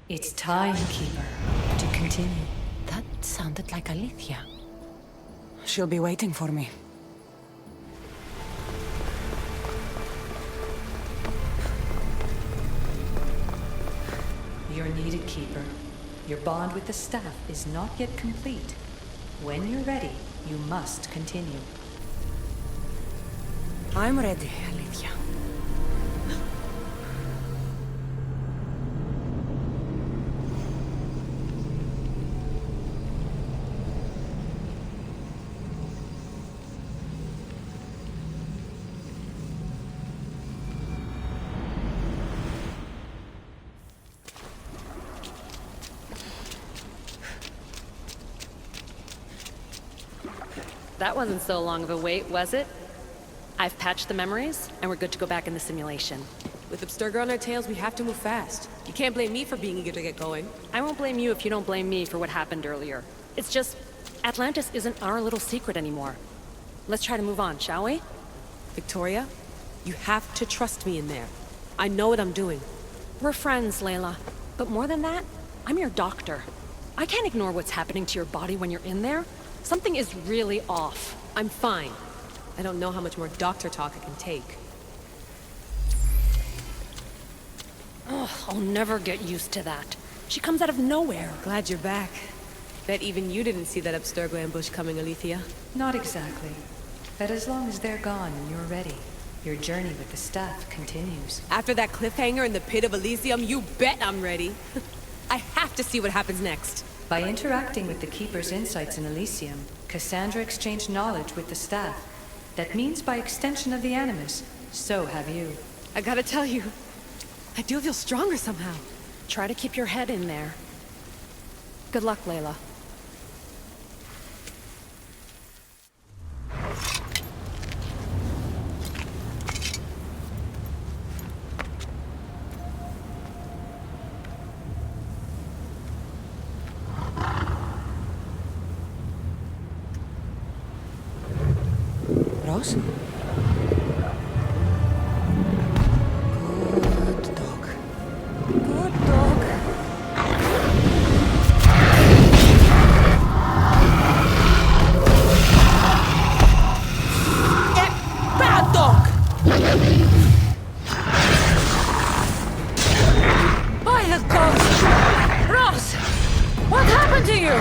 It's time, Keeper, to continue. That sounded like Alethea. She'll be waiting for me. You're needed, Keeper. Your bond with the staff is not yet complete. When you're ready, you must continue. I'm ready, Alethea. That wasn't so long of a wait, was it? I've patched the memories, and we're good to go back in the simulation. With Abstergo on our tails, we have to move fast. You can't blame me for being eager to get going. I won't blame you if you don't blame me for what happened earlier. It's just, Atlantis isn't our little secret anymore. Let's try to move on, shall we? Victoria, you have to trust me in there. I know what I'm doing. We're friends, Layla. But more than that, I'm your doctor. I can't ignore what's happening to your body when you're in there. Something is really off. I'm fine. I don't know how much more doctor talk I can take. Ugh, I'll never get used to that. She comes out of nowhere. Glad you're back. Bet even you didn't see that Abstergo ambush coming, Alethea. Not exactly. But as long as they're gone and you're ready, your journey with the staff continues. After that cliffhanger in the pit of Elysium, you bet I'm ready. I have to see what happens next. By interacting with the Keeper's insights in Elysium, Cassandra exchanged knowledge with the staff. That means by extension of the Animus, so have you. I gotta tell you, I do feel stronger somehow. Try to keep your head in there. Good luck, Layla. Rose? Good dog. Good dog. Bad dog! By the ghost! Ross! What happened to you?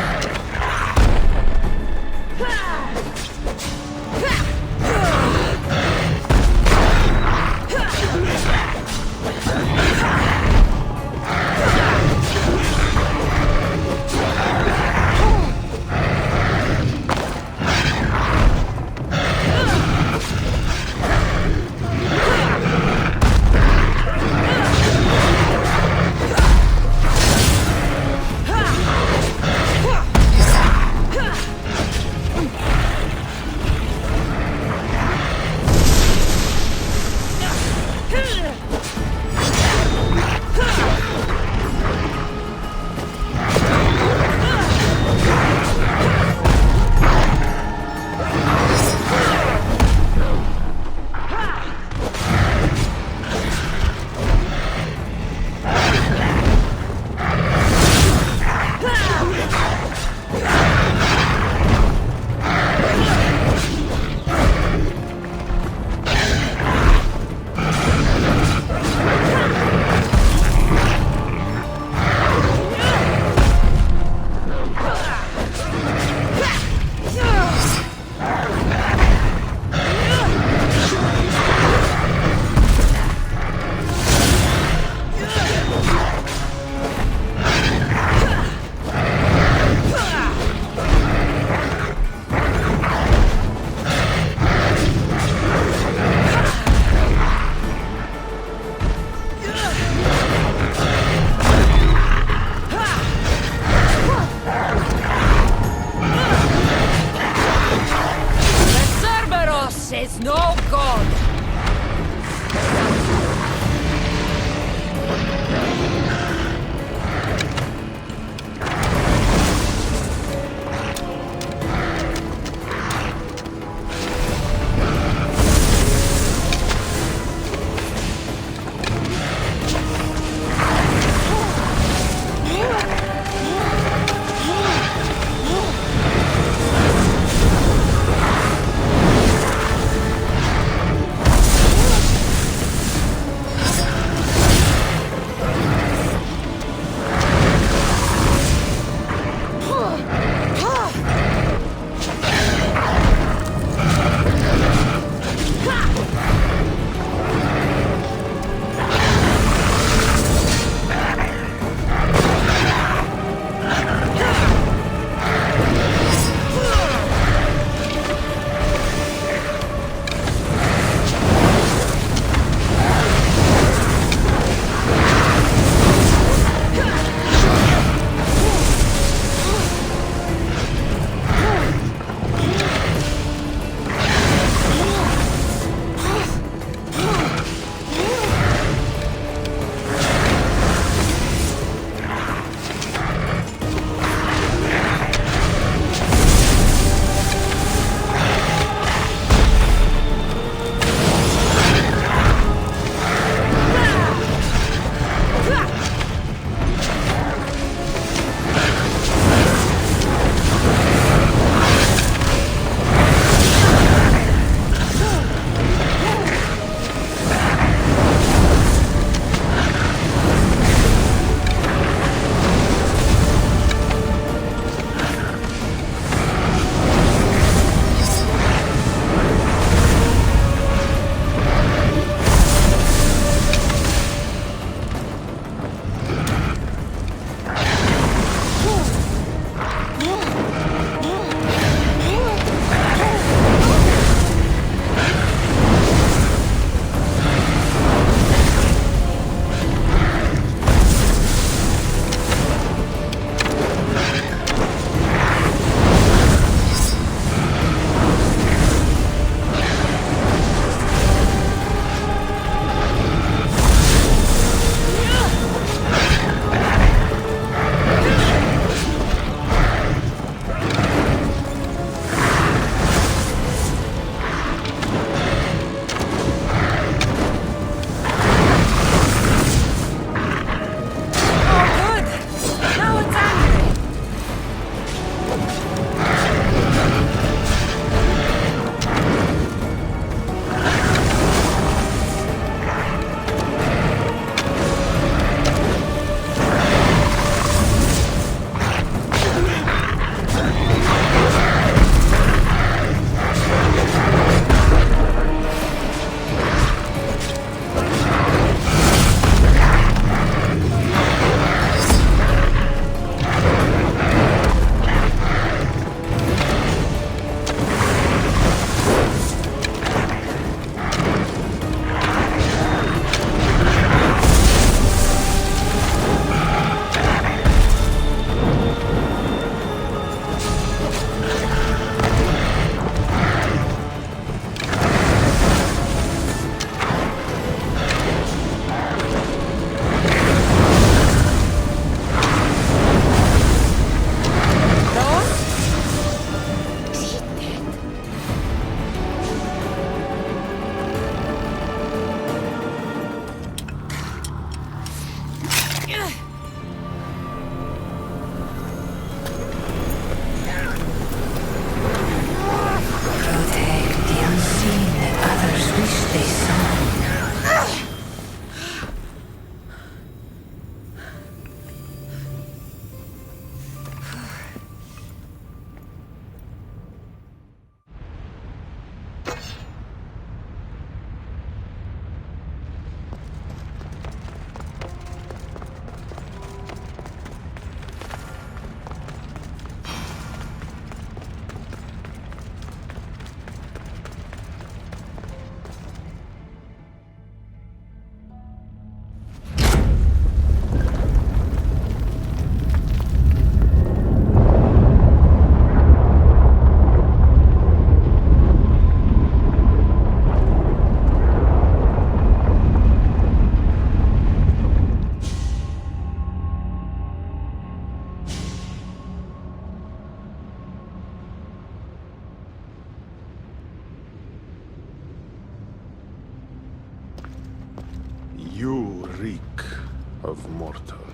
of mortal.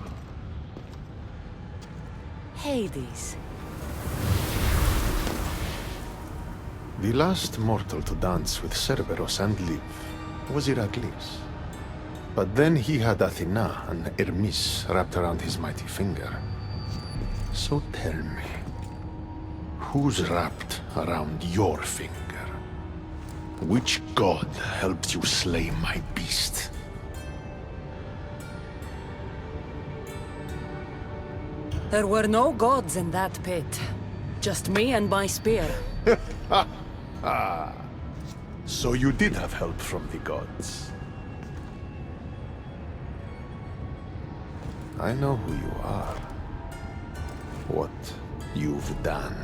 Hades. The last mortal to dance with Cerberus and live was Heracles. But then he had Athena and Hermes wrapped around his mighty finger. So tell me, who's wrapped around your finger? Which god helped you slay my beast? There were no gods in that pit. Just me and my spear. So you did have help from the gods. I know who you are. What you've done.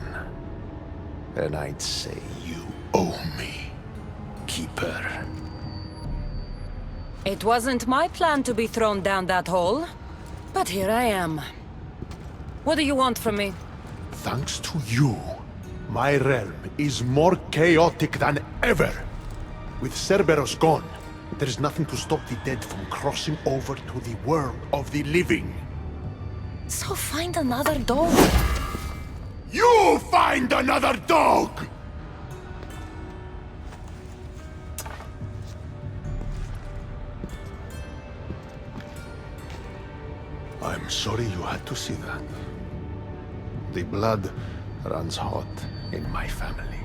And I'd say you owe me, Keeper. It wasn't my plan to be thrown down that hole. But here I am. What do you want from me? Thanks to you, my realm is more chaotic than ever. With Cerberus gone, there's nothing to stop the dead from crossing over to the world of the living. So find another dog. You find another dog! I'm sorry you had to see that. The blood runs hot in my family.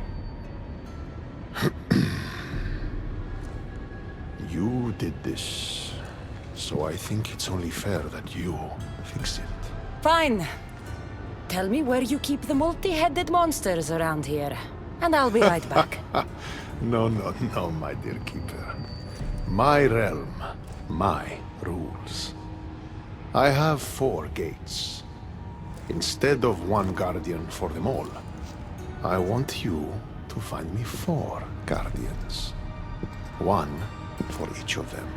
You did this, so I think it's only fair that you fix it. Fine. Tell me where you keep the multi-headed monsters around here, and I'll be right back. No, my dear Keeper. My realm, my rules. I have 4 gates. Instead of 1 guardian for them all, I want you to find me 4 guardians. 1 for each of them.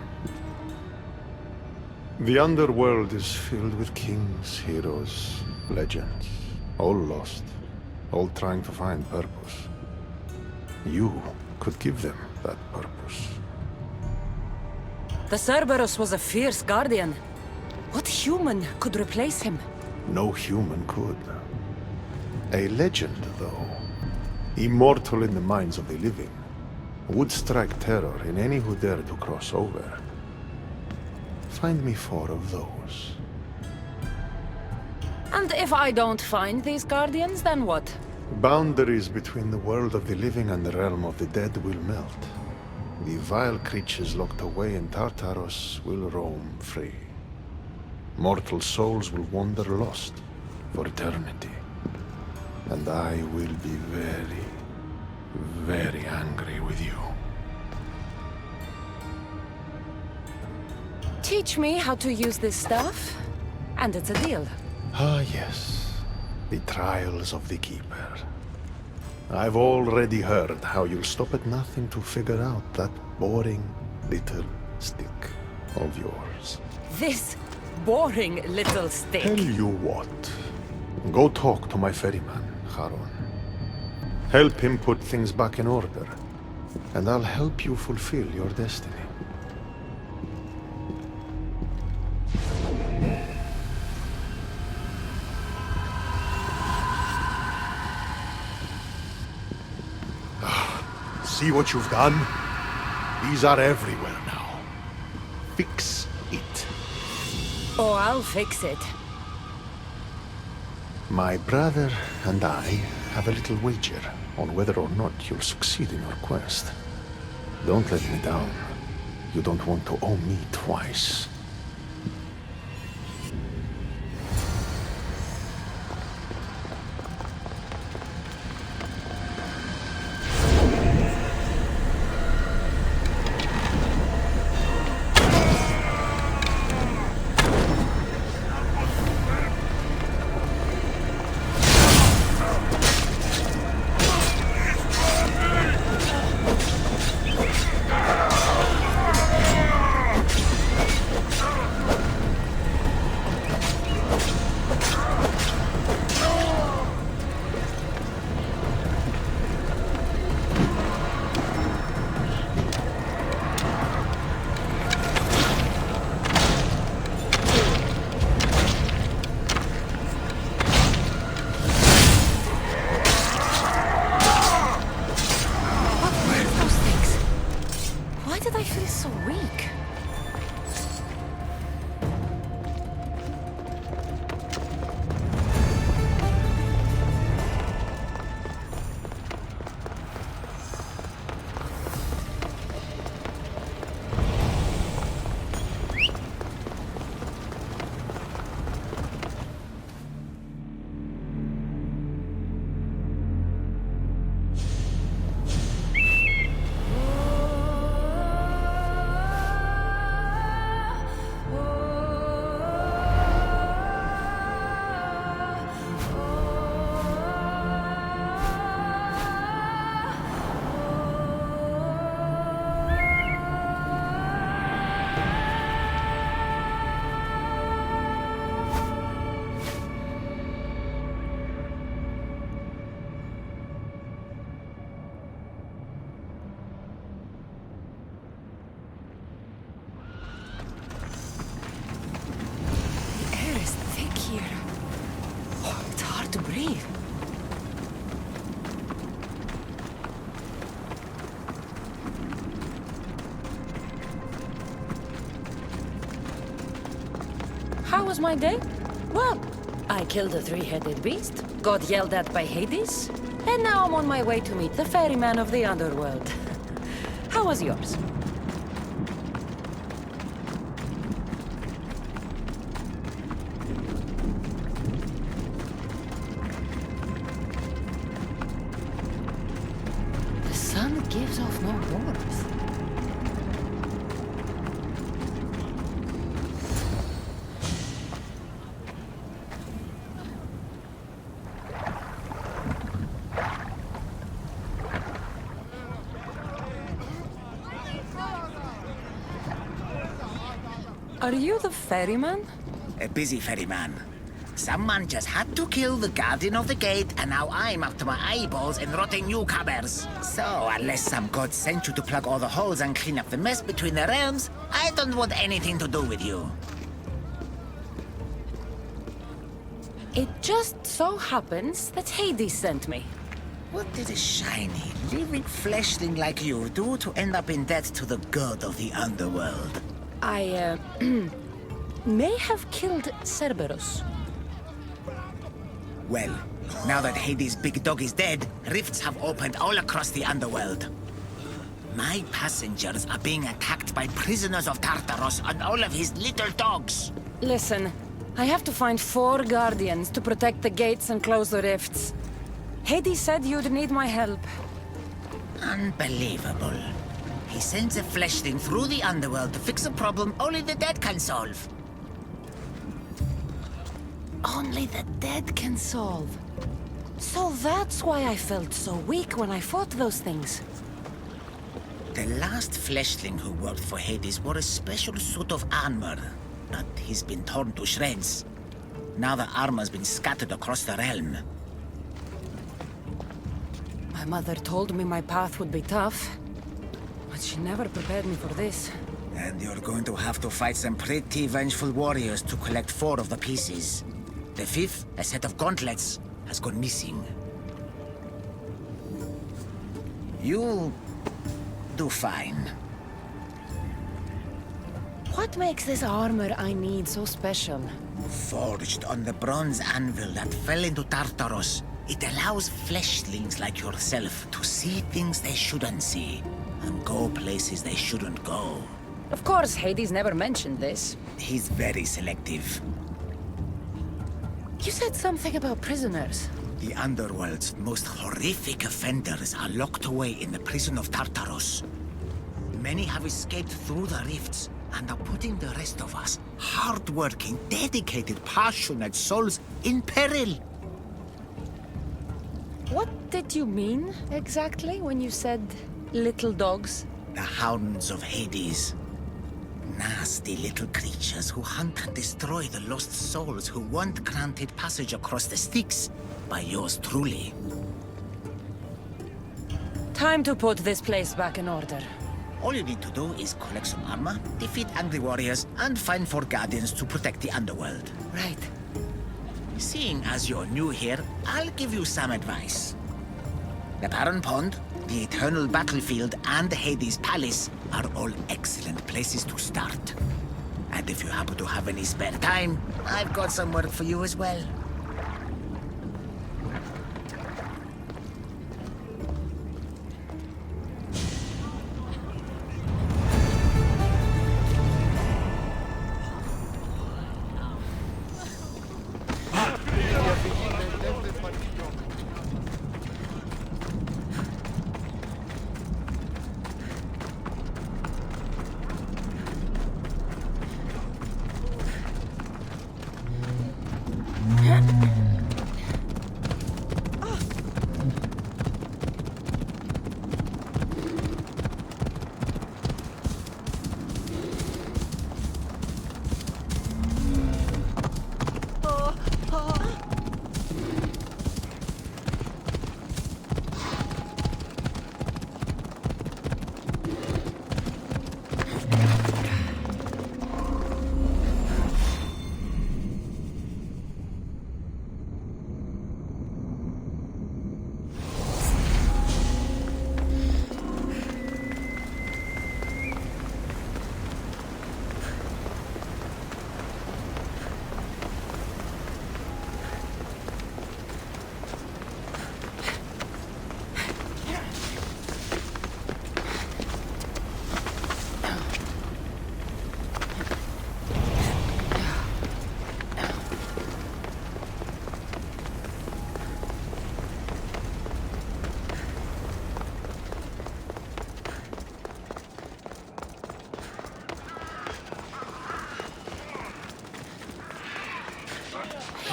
The Underworld is filled with kings, heroes, legends. All lost. All trying to find purpose. You could give them that purpose. The Cerberus was a fierce guardian. What human could replace him? No human could. A legend, though, immortal in the minds of the living, would strike terror in any who dare to cross over. Find me 4 of those. And if I don't find these guardians, then what? Boundaries between the world of the living and the realm of the dead will melt. The vile creatures locked away in Tartarus will roam free. Mortal souls will wander lost for eternity. And I will be very, very angry with you. Teach me how to use this stuff, and it's a deal. Ah, yes. The trials of the Keeper. I've already heard how you'll stop at nothing to figure out that boring little stick of yours. This boring little stick. Tell you what. Go talk to my ferryman, Charon. Help him put things back in order. And I'll help you fulfill your destiny. See what you've done? These are everywhere now. Fix it. Oh, I'll fix it. My brother and I have a little wager on whether or not you'll succeed in your quest. Don't let me down. You don't want to owe me twice. breathe. How was my day? Well, I killed a three-headed beast, got yelled at by Hades, and now I'm on my way to meet the Ferryman of the Underworld. How was yours? The sun gives off no warmth. Are you the ferryman? A busy ferryman. Someone just had to kill the guardian of the gate, and now I'm up to my eyeballs in rotting newcomers. So, unless some god sent you to plug all the holes and clean up the mess between the realms, I don't want anything to do with you. It just so happens that Hades sent me. What did a shiny, living fleshling like you do to end up in debt to the god of the underworld? I, may have killed Cerberus. Well, now that Hades' big dog is dead, rifts have opened all across the underworld. My passengers are being attacked by prisoners of Tartaros and all of his little dogs. Listen, I have to find 4 guardians to protect the gates and close the rifts. Hades said you'd need my help. Unbelievable. He sends a fleshling through the underworld to fix a problem only the dead can solve. Only the dead can solve. So that's why I felt so weak when I fought those things. The last fleshling who worked for Hades wore a special suit of armor, but he's been torn to shreds. Now the armor's been scattered across the realm. My mother told me my path would be tough, but she never prepared me for this. And you're going to have to fight some pretty vengeful warriors to collect 4 of the pieces. The 5th, a set of gauntlets, has gone missing. You'll do fine. What makes this armor I need so special? Forged on the bronze anvil that fell into Tartaros, it allows fleshlings like yourself to see things they shouldn't see, and go places they shouldn't go. Of course, Hades never mentioned this. He's very selective. You said something about prisoners. The Underworld's most horrific offenders are locked away in the prison of Tartaros. Many have escaped through the rifts, and are putting the rest of us, hard-working, dedicated, passionate souls, in peril. What did you mean, exactly, when you said little dogs? The Hounds of Hades. Nasty little creatures who hunt and destroy the lost souls who weren't granted passage across the Styx by yours truly. Time to put this place back in order. All you need to do is collect some armor, defeat angry warriors, and find 4 guardians to protect the underworld. Right. Seeing as you're new here, I'll give you some advice. The Barren Pond, the Eternal Battlefield, and Hades Palace are all excellent places to start. And if you happen to have any spare time, I've got some work for you as well.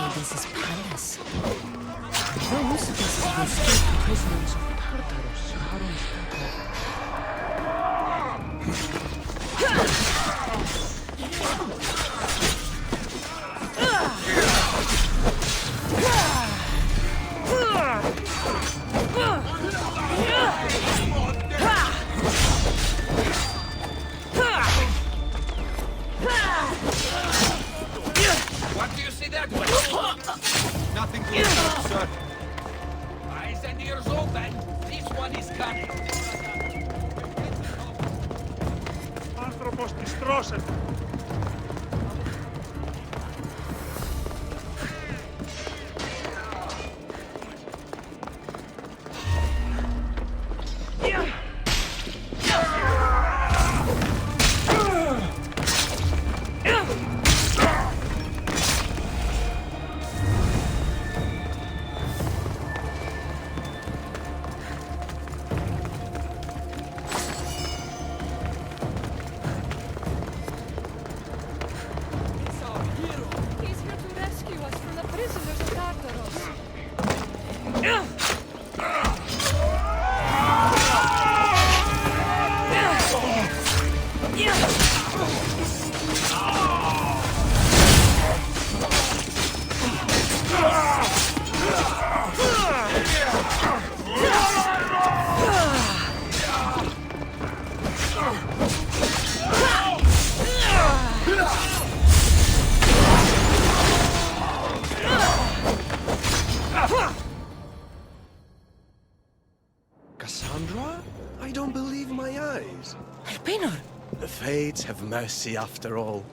Hades' palace. Those must be escaped prisoners of Tartarus, Charon's What do you see that way? Nothing to observe, sir. Eyes and ears open. This one is coming. Άνθρωπος της τρώσεται. He's here to rescue us from the prisoners of Tartarus. Cassandra? I don't believe my eyes. Elpenor! The Fates have mercy after all.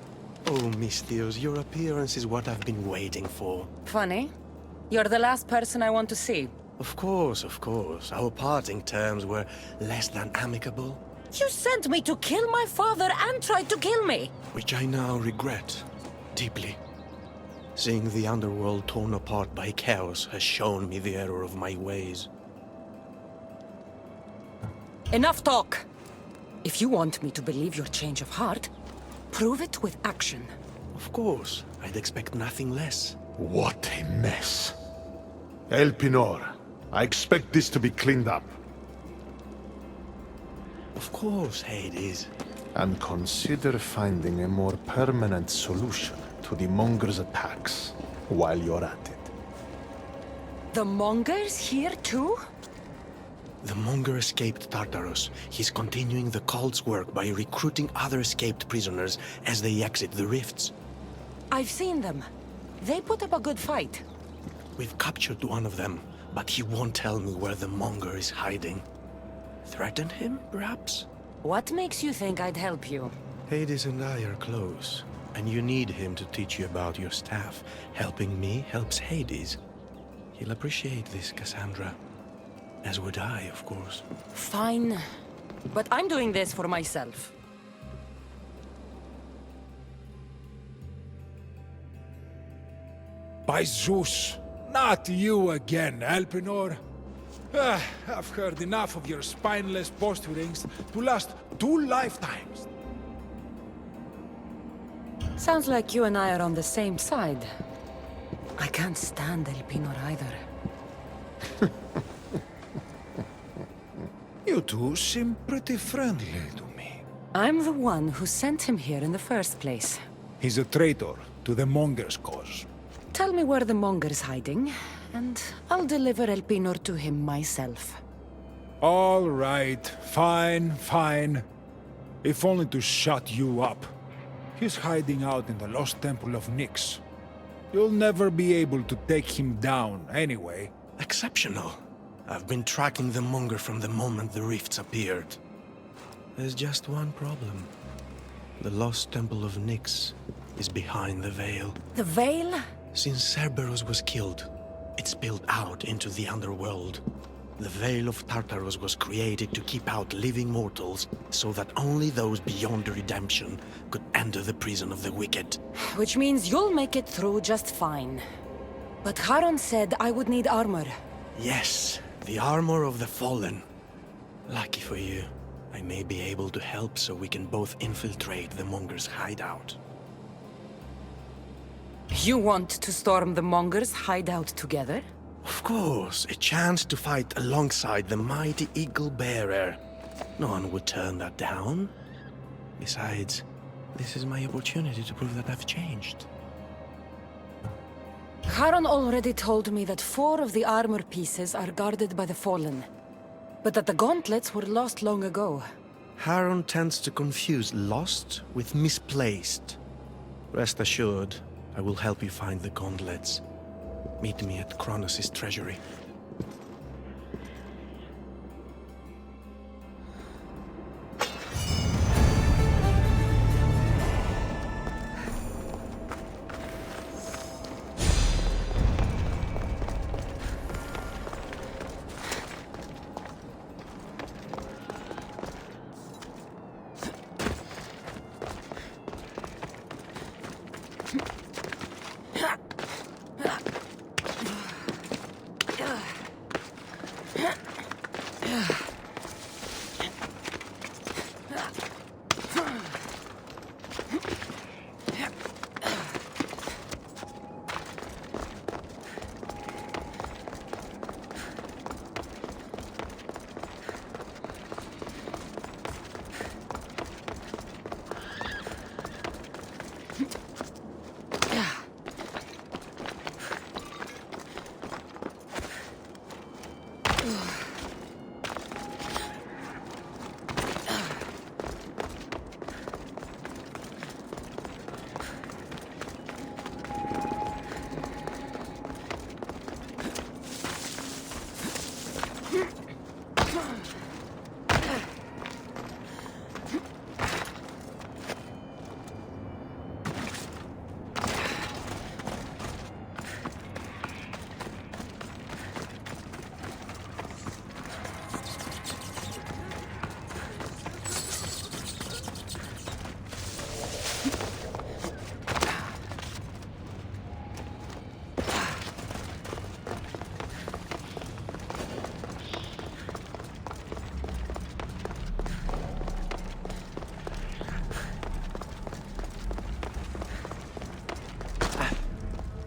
Oh, Misthios, your appearance is what I've been waiting for. Funny. You're the last person I want to see. Of course, of course. Our parting terms were less than amicable, You sent me to kill my father and tried to kill me! which I now regret deeply. Seeing the Underworld torn apart by chaos has shown me the error of my ways. Enough talk! If you want me to believe your change of heart, prove it with action. Of course, I'd expect nothing less. What a mess. Elpenor, I expect this to be cleaned up. Of course, Hades. And consider finding a more permanent solution to the Monger's attacks while you're at it. The Mongers here too? The Monger escaped Tartarus. He's continuing the cult's work by recruiting other escaped prisoners as they exit the rifts. I've seen them. They put up a good fight. We've captured one of them, but he won't tell me where the Monger is hiding. Threaten him, perhaps? What makes you think I'd help you? Hades and I are close, and you need him to teach you about your staff. Helping me helps Hades. He'll appreciate this, Cassandra. As would I, of course. Fine. But I'm doing this for myself. By Zeus, not you again, Elpenor. I've heard enough of your spineless posturings to last 2 lifetimes. Sounds like you and I are on the same side. I can't stand Elpenor either. You two seem pretty friendly to me. I'm the one who sent him here in the first place. He's a traitor to the Monger's cause. Tell me where the Monger's hiding, and I'll deliver Elpenor to him myself. All right, fine, fine. If only to shut you up. He's hiding out in the lost temple of Nyx. You'll never be able to take him down anyway. Exceptional. I've been tracking the Monger from the moment the rifts appeared. There's just one problem. The lost temple of Nyx is behind the veil. The Veil? Since Cerberus was killed, it spilled out into the Underworld. The Veil of Tartarus was created to keep out living mortals, so that only those beyond redemption could enter the prison of the wicked. Which means you'll make it through just fine. But Charon said I would need armor. Yes, the armor of the fallen. Lucky for you, I may be able to help so we can both infiltrate the Monger's hideout. You want to storm the Mongers' hideout together? Of course, a chance to fight alongside the mighty Eagle Bearer. No one would turn that down. Besides, this is my opportunity to prove that I've changed. Charon already told me that 4 of the armor pieces are guarded by the Fallen, but that the gauntlets were lost long ago. Charon tends to confuse lost with misplaced. Rest assured, I will help you find the gauntlets. Meet me at Kronos' treasury.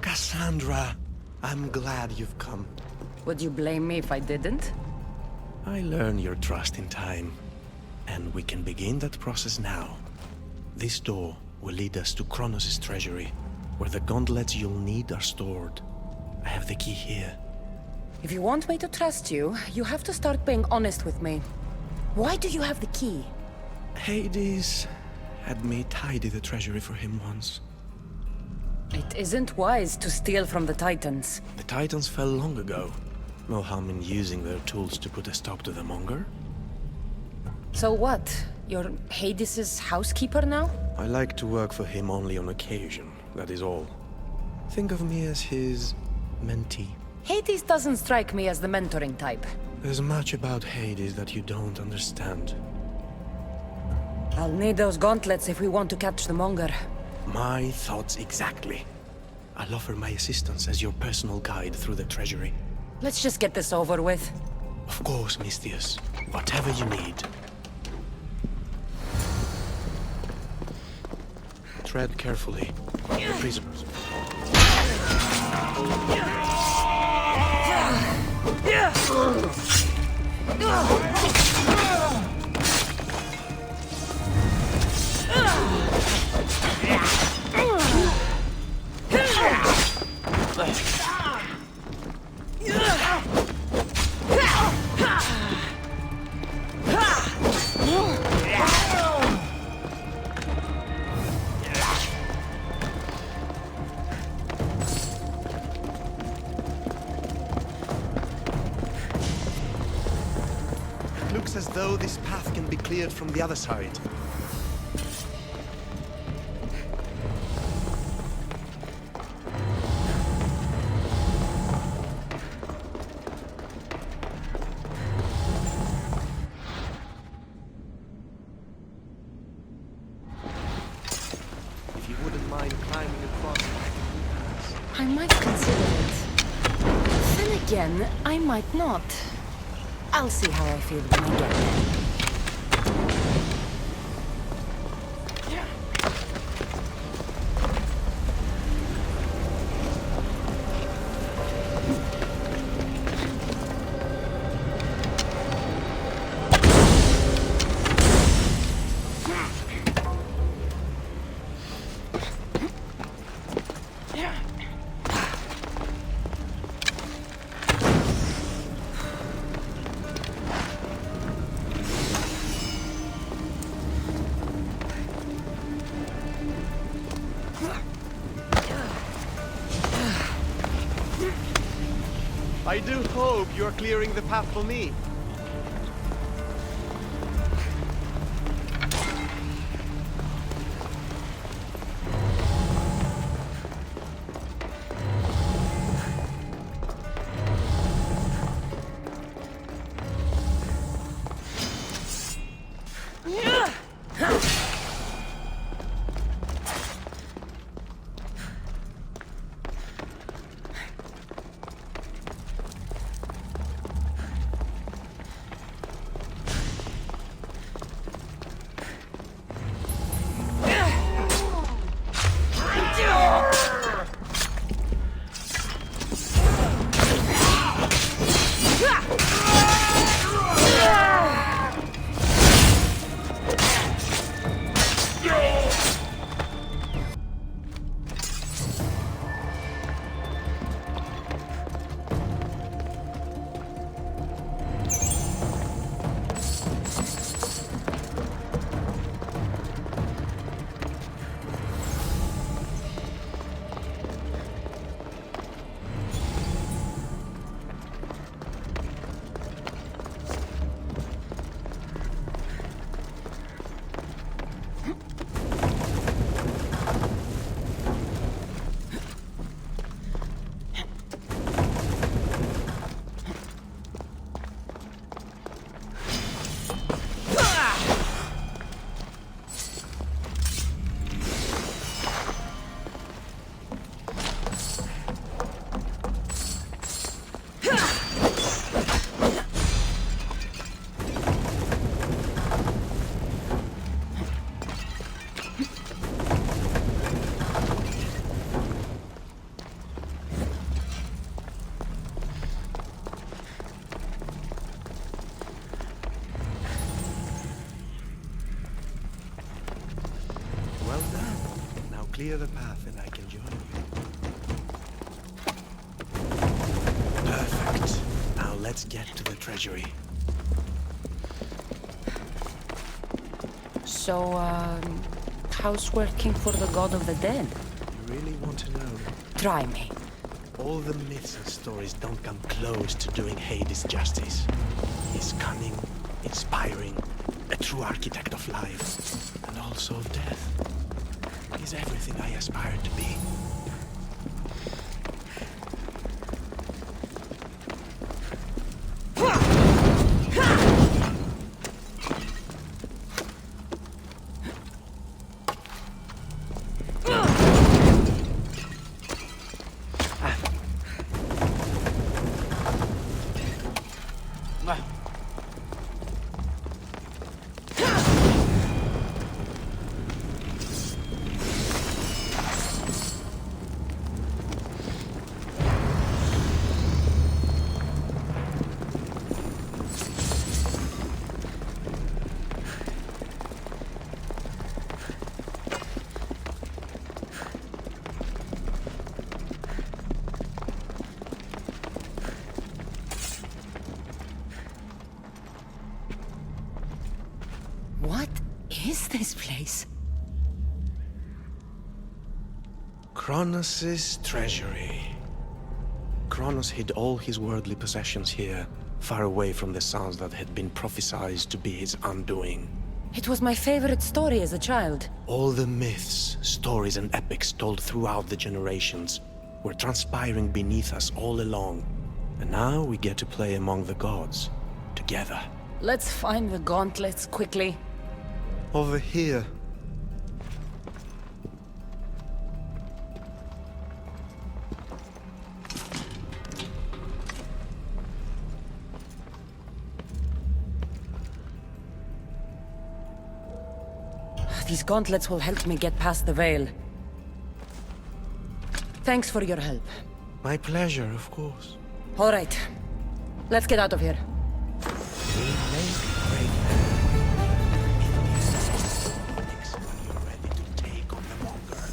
Cassandra, I'm glad you've come. Would you blame me if I didn't? I learn your trust in time, and we can begin that process now. This door will lead us to Kronos' treasury, where the gauntlets you'll need are stored. I have the key here. If you want me to trust you, you have to start being honest with me. Why do you have the key? Hades had me tidy the treasury for him once. It isn't wise to steal from the Titans. The Titans fell long ago. No harm in using their tools to put a stop to the Monger. So what? You're Hades' housekeeper now? I like to work for him only on occasion, that is all. Think of me as his mentee. Hades doesn't strike me as the mentoring type. There's much about Hades that you don't understand. I'll need those gauntlets if we want to catch the Monger. My thoughts exactly. I'll offer my assistance as your personal guide through the treasury. Let's just get this over with. Of course, Misthios. Whatever you need. Tread carefully. The prisoners. Looks as though this path can be cleared from the other side. If you wouldn't mind climbing across the paths. I might consider it. Then again, I might not. I'll see how I feel when I get there. I do hope you're clearing the path for me. Clear the path and I can join you. Perfect. Now let's get to the treasury. So, how's working for the god of the dead? You really want to know? Try me. All the myths and stories don't come close to doing Hades justice. He's cunning, inspiring, a true architect of life, and also of death. He's everything I aspire to be. What is this place? Kronos' treasury. Kronos hid all his worldly possessions here, far away from the sons that had been prophesied to be his undoing. It was my favorite story as a child. All the myths, stories, and epics told throughout the generations were transpiring beneath us all along. And now we get to play among the gods, together. Let's find the gauntlets quickly. Over here. These gauntlets will help me get past the veil. Thanks for your help. My pleasure, of course. All right. Let's get out of here. We make great Phoenix, when you're ready to take on the Monger.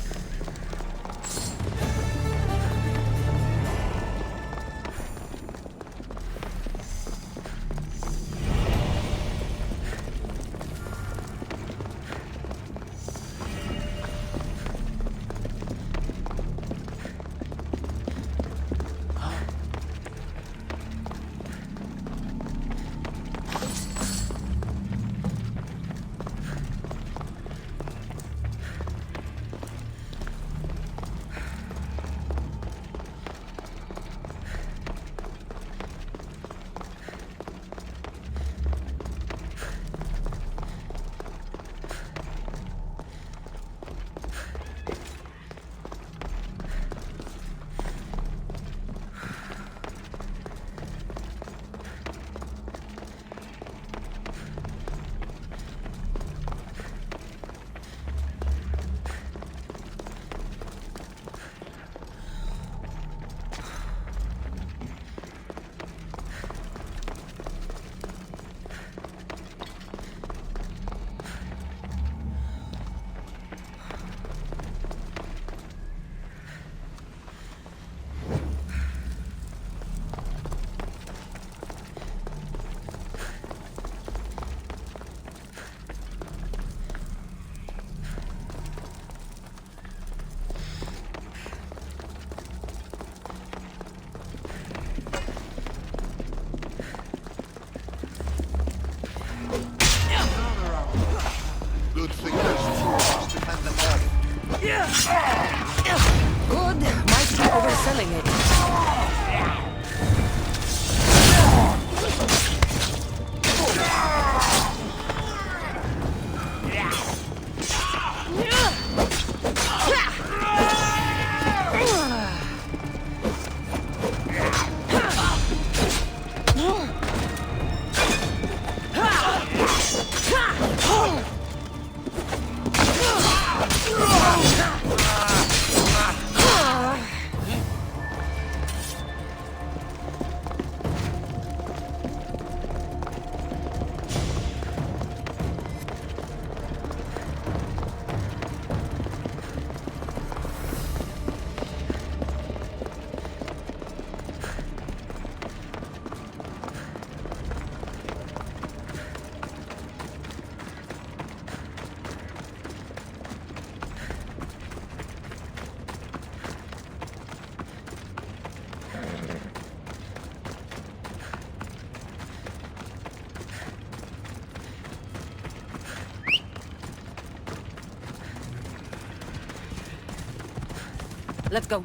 Let's go.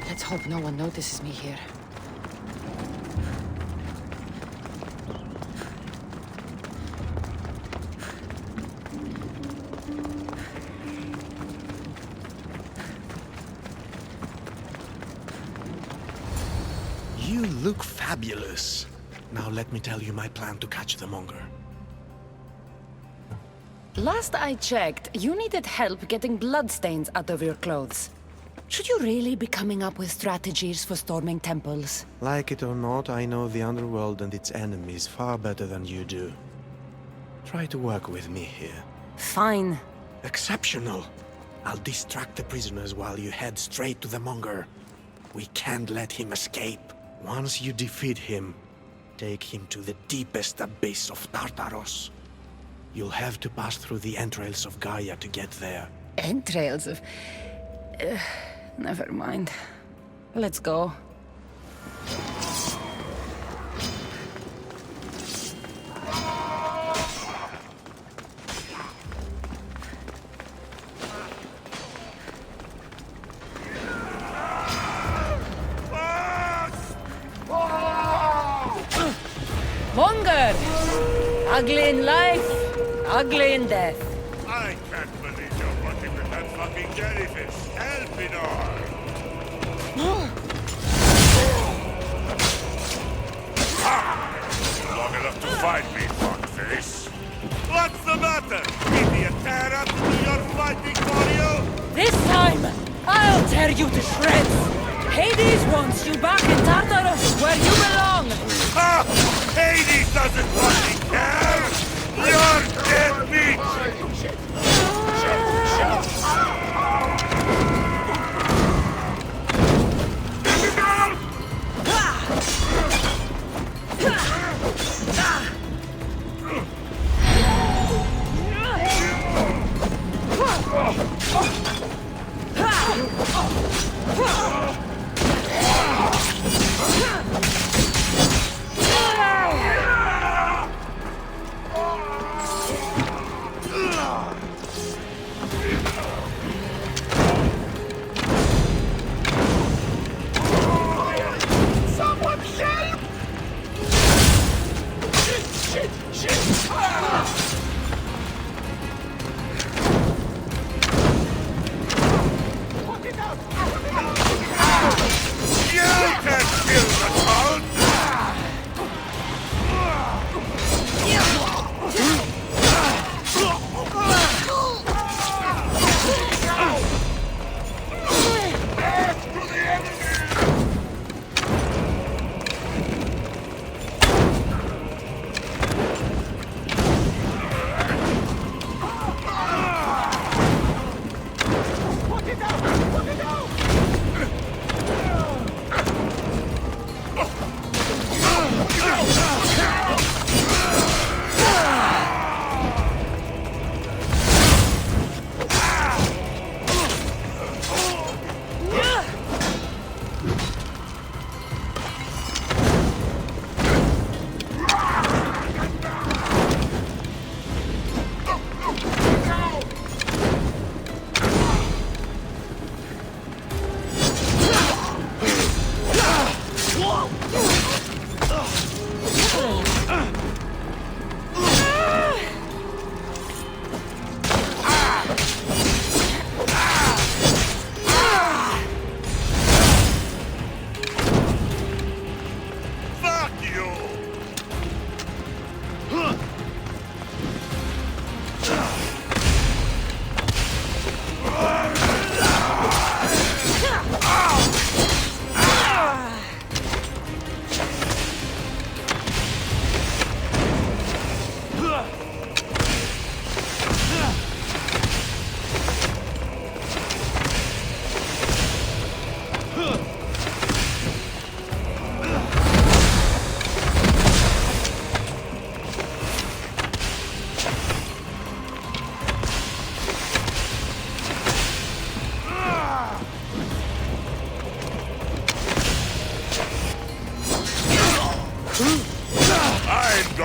Let's hope no one notices me here. You look fabulous. Now let me tell you my plan to catch the monger. Last I checked, you needed help getting bloodstains out of your clothes. Should you really be coming up with strategies for storming temples? Like it or not, I know the Underworld and its enemies far better than you do. Try to work with me here. Fine. Exceptional! I'll distract the prisoners while you head straight to the monger. We can't let him escape. Once you defeat him, take him to the deepest abyss of Tartaros. You'll have to pass through the entrails of Gaia to get there. Entrails of... never mind. Let's go. Monger! Ugly in life, ugly in death. I can't believe you're working with that fucking jellyfish. Elpidor! Long enough to fight me, fuckface. What's the matter? Give me a tear up to do your fighting for you? This time, I'll tear you to shreds! Hades wants you back in Tartarus, where you belong! Ah! Hades doesn't fucking care! You're dead meat! You can kill the child!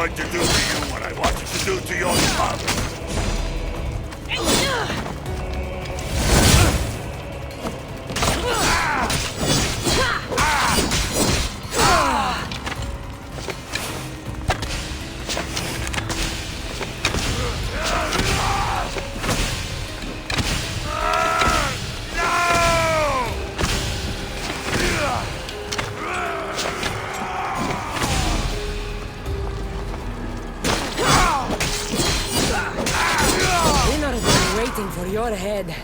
going to do to you what I wanted to do to your father. For your head.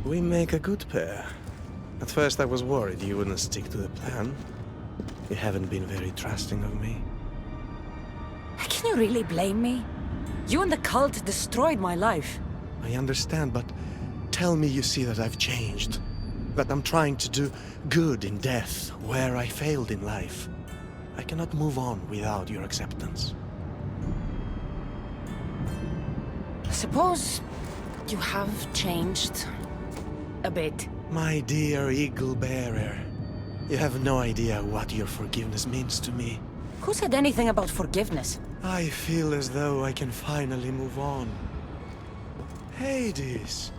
We make a good pair. At first I was worried you wouldn't stick to the plan. You haven't been very trusting of me. Can you really blame me? You and the cult destroyed my life. I understand, but tell me you see that I've changed. That I'm trying to do good in death, where I failed in life. I cannot move on without your acceptance. Suppose you have changed a bit. My dear eagle bearer, you have no idea what your forgiveness means to me. Who said anything about forgiveness? I feel as though I can finally move on. Hades!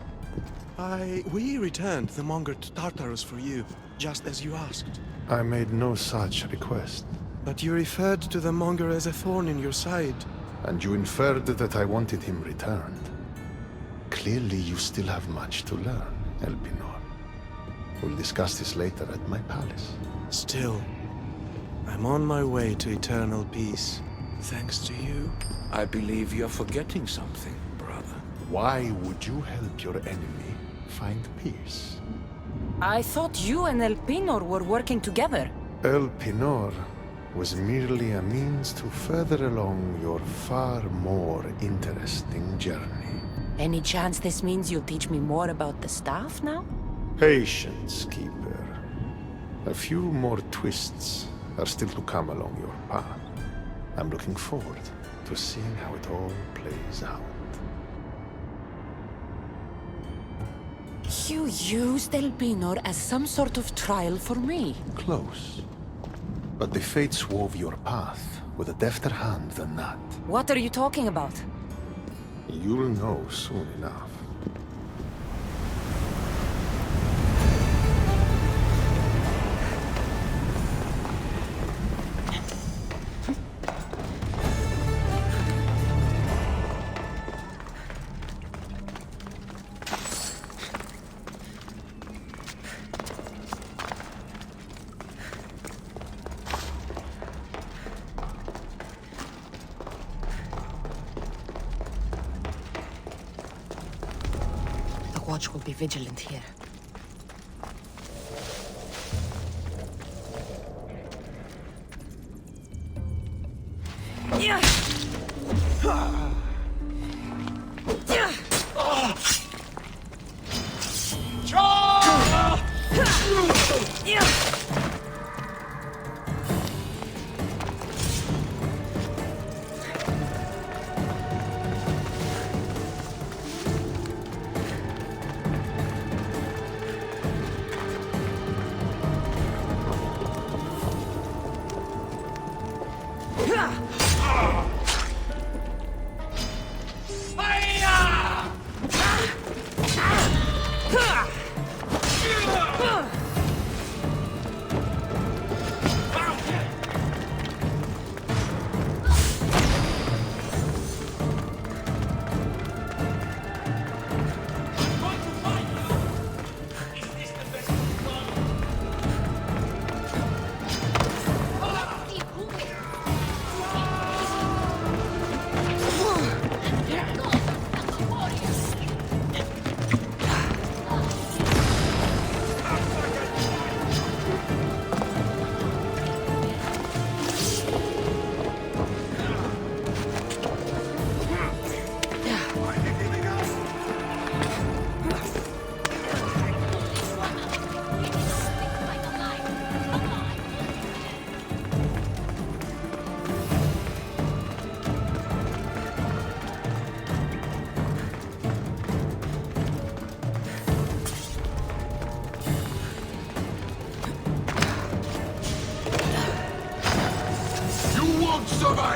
We returned the monger to Tartarus for you, just as you asked. I made no such request. But you referred to the monger as a thorn in your side. And you inferred that I wanted him returned. Clearly you still have much to learn, Elpinor. We'll discuss this later at my palace. Still, I'm on my way to eternal peace, thanks to you. I believe you're forgetting something, brother. Why would you help your enemy find peace? I thought you and Elpinor were working together. Elpinor was merely a means to further along your far more interesting journey. Any chance this means you'll teach me more about the staff now? Patience, Keeper. A few more twists are still to come along your path. I'm looking forward to seeing how it all plays out. You used Elpinor as some sort of trial for me. Close. But the fates wove your path with a defter hand than that. What are you talking about? You'll know soon enough. Watch will be vigilant here.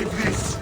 survive this!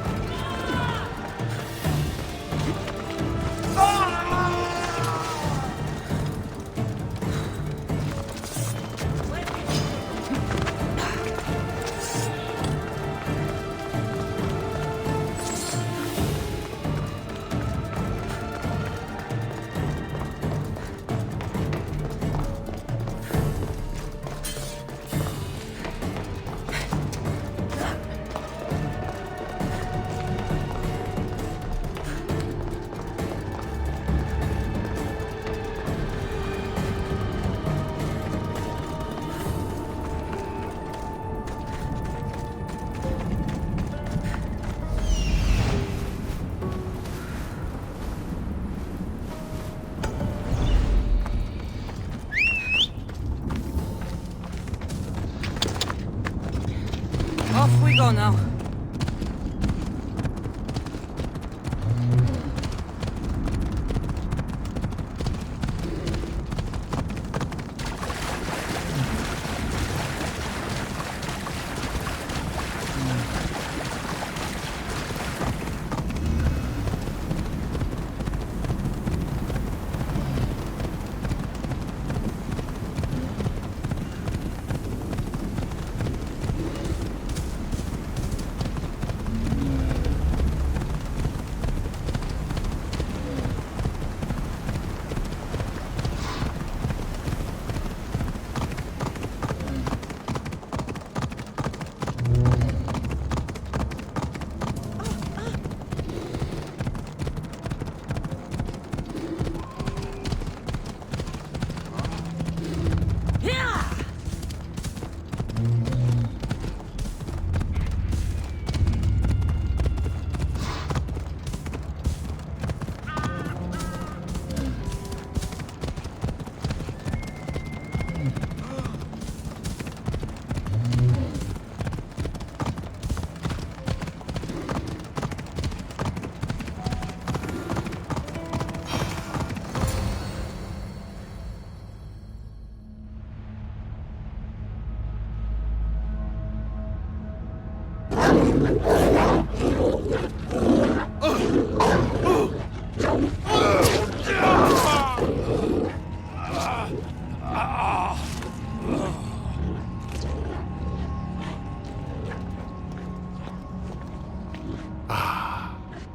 Off we go now.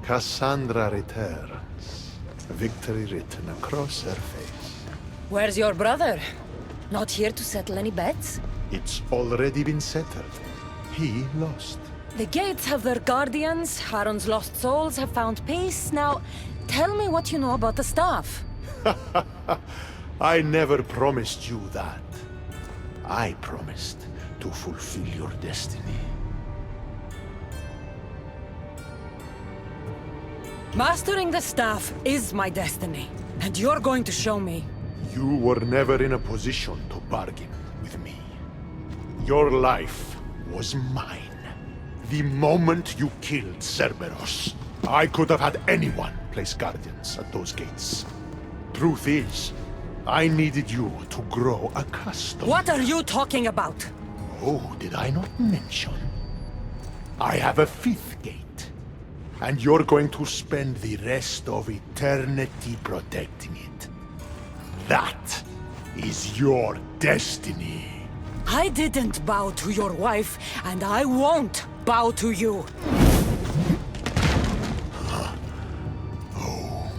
Cassandra returns, victory written across her face. Where's your brother? Not here to settle any bets? It's already been settled. He lost. The gates have their guardians, Charon's lost souls have found peace. Now, tell me what you know about the staff. I never promised you that. I promised to fulfill your destiny. Mastering the staff is my destiny, and you're going to show me. You were never in a position to bargain with me. Your life was mine. The moment you killed Cerberus, I could have had anyone place guardians at those gates. Truth is, I needed you to grow accustomed. What are you talking about? Oh, did I not mention? I have a fifth gate. And you're going to spend the rest of eternity protecting it. That is your destiny. I didn't bow to your wife, and I won't bow to you. Oh,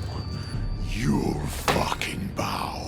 you'll fucking bow.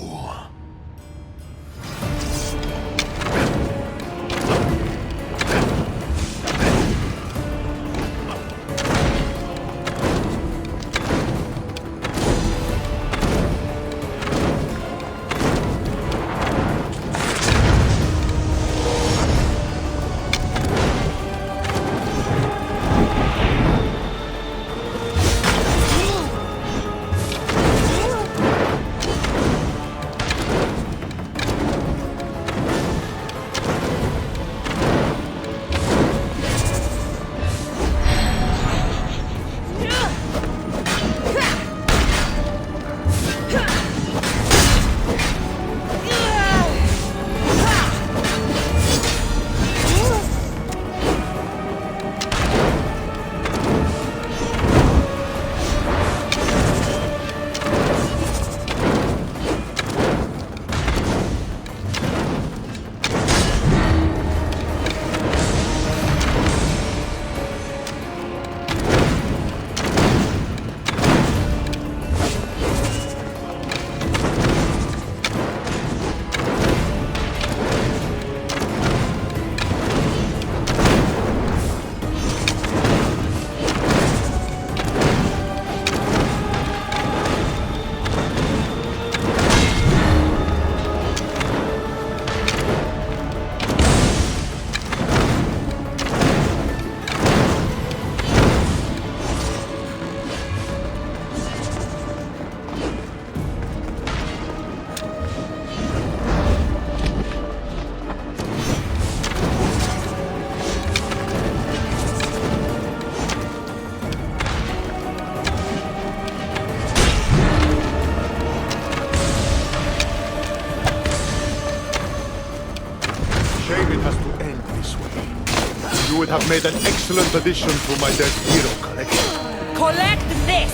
You would have made an excellent addition to my dead hero collection. Collect this!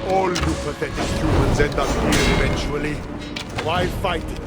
All you pathetic humans end up here eventually. Why fight it?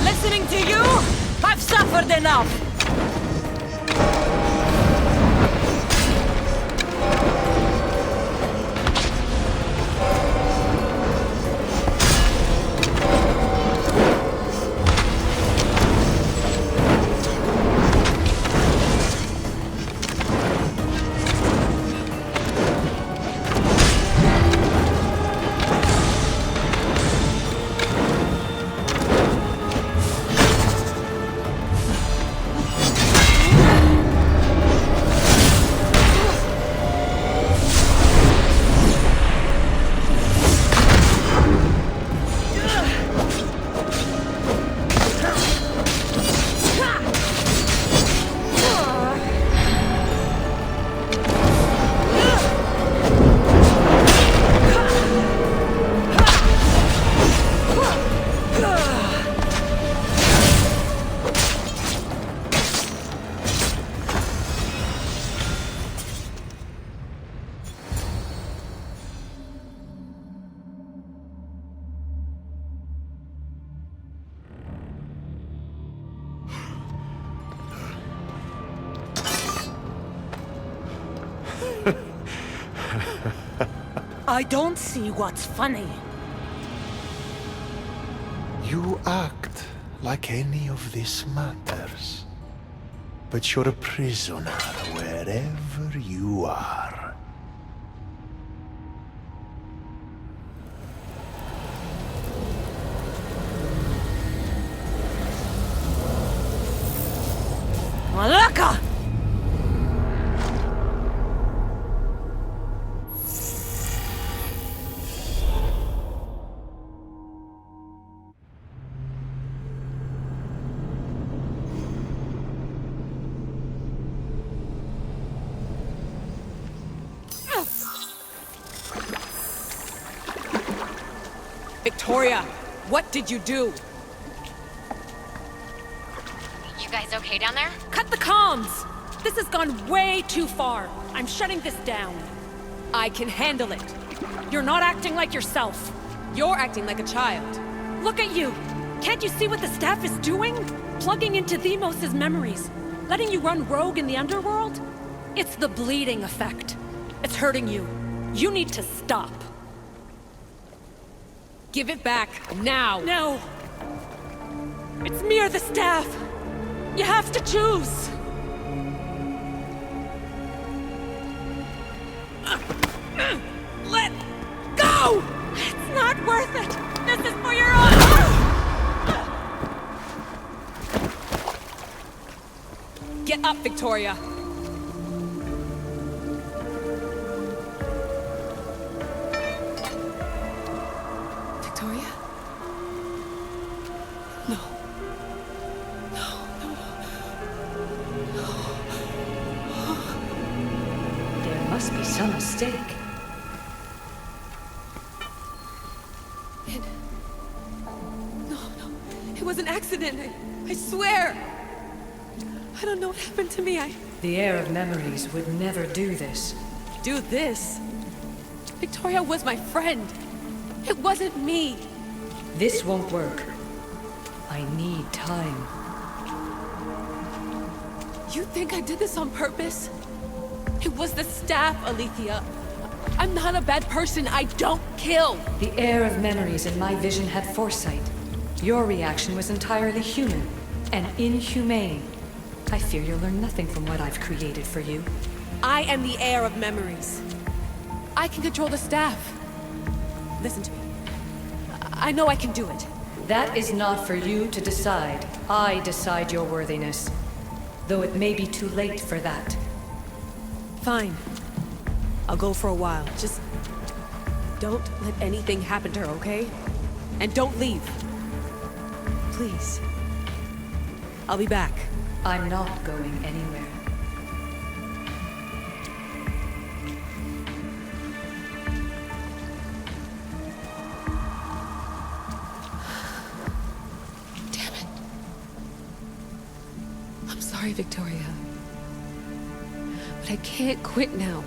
Listening to you, I've suffered enough! I don't see what's funny. You act like any of this matters. But you're a prisoner wherever you are. Malaka! Victoria, what did you do? You guys okay down there? Cut the comms! This has gone way too far. I'm shutting this down. I can handle it. You're not acting like yourself. You're acting like a child. Look at you! Can't you see what the staff is doing? Plugging into Deimos' memories. Letting you run rogue in the Underworld? It's the bleeding effect. It's hurting you. You need to stop. Give it back, now! No! It's me or the staff! You have to choose! Let go! It's not worth it! This is for your own... Get up, Victoria! Victoria? No. There must be some mistake. No. It was an accident. I swear. I don't know what happened to me. The Heir of Memories would never do this. Do this? Victoria was my friend. It wasn't me. This won't work. I need time. You think I did this on purpose? It was the staff, Alethea. I'm not a bad person. I don't kill. The Heir of Memories in my vision had foresight. Your reaction was entirely human and inhumane. I fear you'll learn nothing from what I've created for you. I am the Heir of Memories. I can control the staff. Listen to me. I know I can do it. That is not for you to decide. I decide your worthiness. Though it may be too late for that. Fine. I'll go for a while. Just don't let anything happen to her, okay? And don't leave. Please. I'll be back. I'm not going anywhere. Damn it. I'm sorry, Victoria. But I can't quit now.